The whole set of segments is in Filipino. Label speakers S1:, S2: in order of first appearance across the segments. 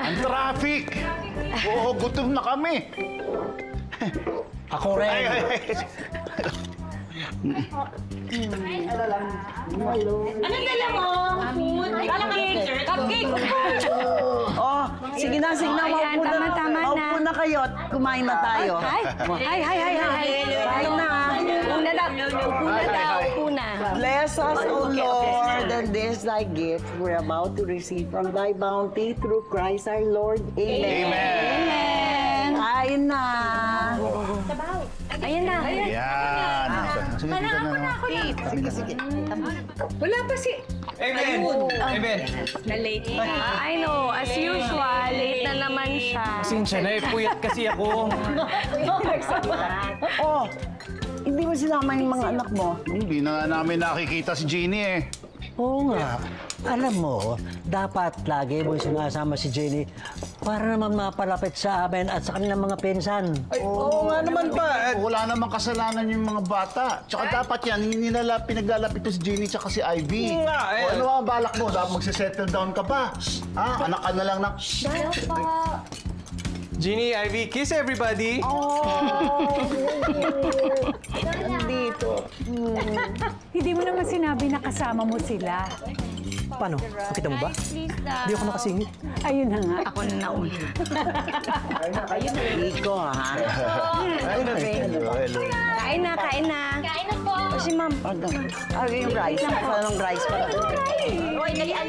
S1: Ang traffic! Oo, gutom na kami.
S2: Ako rin.
S3: Anong dala mo? Food? Cupcake! Cupcake!
S4: Oh, sige na.
S5: Ayan, tama-tama na.
S4: Maupo na kayo at kumain na tayo.
S5: Ay!
S4: Kain na.
S5: Una daw. Una.
S4: Bless us, O Lord, and this thy gift we're about to receive from thy bounty through Christ our Lord. Amen.
S5: Amen.
S4: Kain na.
S5: Ayan na.
S1: Yan. Sige, dito na.
S4: Sige.
S3: Wala pa si...
S2: Amen! Amen!
S3: Na-late.
S5: I know, as usual, late na naman siya.
S2: Pasensya na, puyat kasi ako.
S4: Oh, hindi mo sinama yung mga anak mo?
S1: Hindi na nga namin nakikita si Jeannie eh.
S6: Oo nga. Alam mo, dapat lagi mo sinasama si Jenny para naman mapalapit sa amin at sa kanilang mga pinsan.
S2: Oo nga naman ba?
S1: Wala namang kasalanan yung mga bata. Tsaka dapat yan, hindi nila pinaglalapit to si Jeannie tsaka si Ivy.
S2: Nga, eh.
S1: O ano ang balak mo? Dapat magsisettle down ka pa. Ha? Anak ka na lang ng...
S2: Jeannie, Ivy, kiss everybody!
S4: Nandito.
S7: Hindi mo naman sinabi na kasama mo sila.
S6: Paano? Nakita mo ba? Hindi ako nakasingit.
S7: Ayun na nga.
S3: Ako na nauna.
S4: Rico, ha?
S1: Hello.
S5: Kain na. Kain na po. O si ma'am.
S4: Yung rice. Anong rice pa?
S3: Uy, dalian.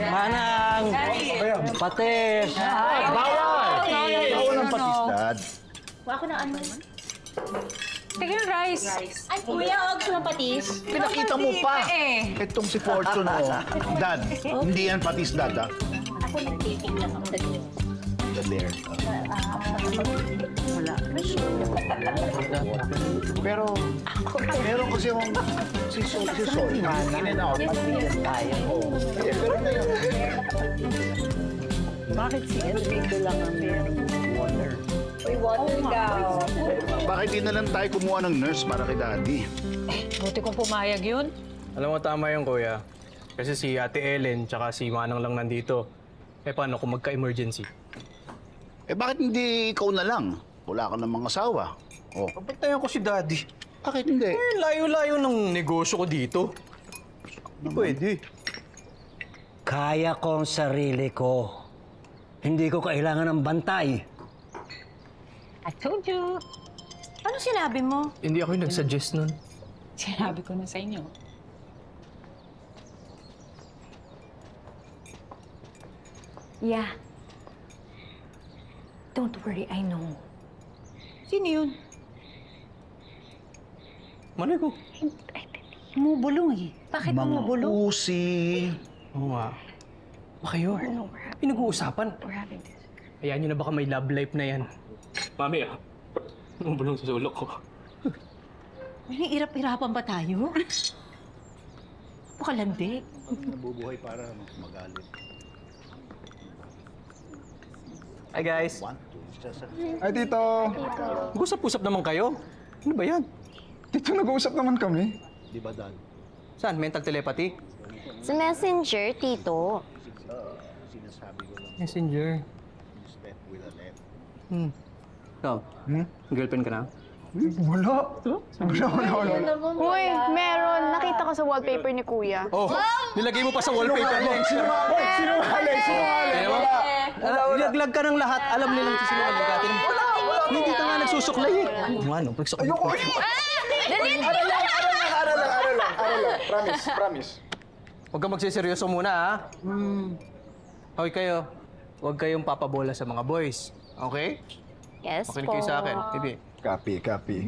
S6: Manang! Patis!
S1: Bawal! Bawal ang patisdad.
S3: Ako na ano.
S7: Teka yung rice.
S3: Ay, kuya, huwag sa patis.
S1: Pinakita mo pa. Itong si Fortune, oh. Dad, hindi yan patisdad, ha?
S3: Ako nag-taping lang ako.
S1: There. Pero, meron kasi yung si Sol. In and out.
S4: Tayo.
S1: Pero ngayon,
S4: Bakit si Enrico lang ang meron water?
S3: Uy, water daw.
S1: bakit di na lang tayo kumuha ng nurse para kay Daddy?
S7: Buti kong pumayag yun.
S2: Alam mo, tama yung kuya. Kasi si Ate Ellen tsaka si Manang lang nandito. Eh, paano kung magka-emergency?
S1: Eh bakit hindi ikaw na lang? Wala ka namang asawa. Oh,
S2: Papuntayan ko si Daddy.
S1: bakit hindi?
S2: Eh, layo-layo ng negosyo ko dito. Hindi pwede.
S6: Kaya ko ang sarili ko. Hindi ko kailangan ng bantay.
S7: I told you.
S3: Ano sinabi mo?
S2: Hindi ako yung nag-suggest nun.
S7: Sinabi ko na sa inyo.
S5: Yeah. Don't worry, I know.
S3: Sino yun?
S2: Malay ko.
S7: Bumubulong eh.
S3: Bakit
S1: Mga
S3: bumubulong?
S1: usi.
S2: Oo nga. Baka yun. Pinag-uusapan. Hayaan nyo na baka may love life na yan. Mami, bumubulong sa sulok ko.
S3: May irap-irapan ba tayo? Pakalandi.
S1: Nabubuhay para magalit.
S2: Hi guys.
S8: Ay, Tito.
S2: Mag-usap-usap naman kayo. Ano ba yan?
S8: Tito, nag-uusap naman kami.
S1: Di ba, Dad?
S2: Saan? Mental telepathy?
S5: Sa messenger, tito.
S1: Sinasabi ko lang,
S2: Messenger.
S1: step with a left.
S2: Ikaw? Girlfriend ka na?
S8: Wala. Wala.
S9: Uy, meron. Nakita ko sa wallpaper ni Kuya.
S2: Oh! Nilagay mo pa sa wallpaper mo.
S8: Sinungaling.
S2: Kaya mo? Nilaglag ka ng lahat. Alam nilang sisinungaling ka. Hindi ka nga nagsusuklay eh. Ano? Nagsuklay ko.
S8: Aral lang. Promise.
S2: Huwag kang magsiseryoso muna, ha? Okay kayo. Huwag kayong papabola sa mga boys. Okay?
S5: Yes
S2: Makinig
S5: po.
S2: kayo sa akin. Bibi.
S8: Copy.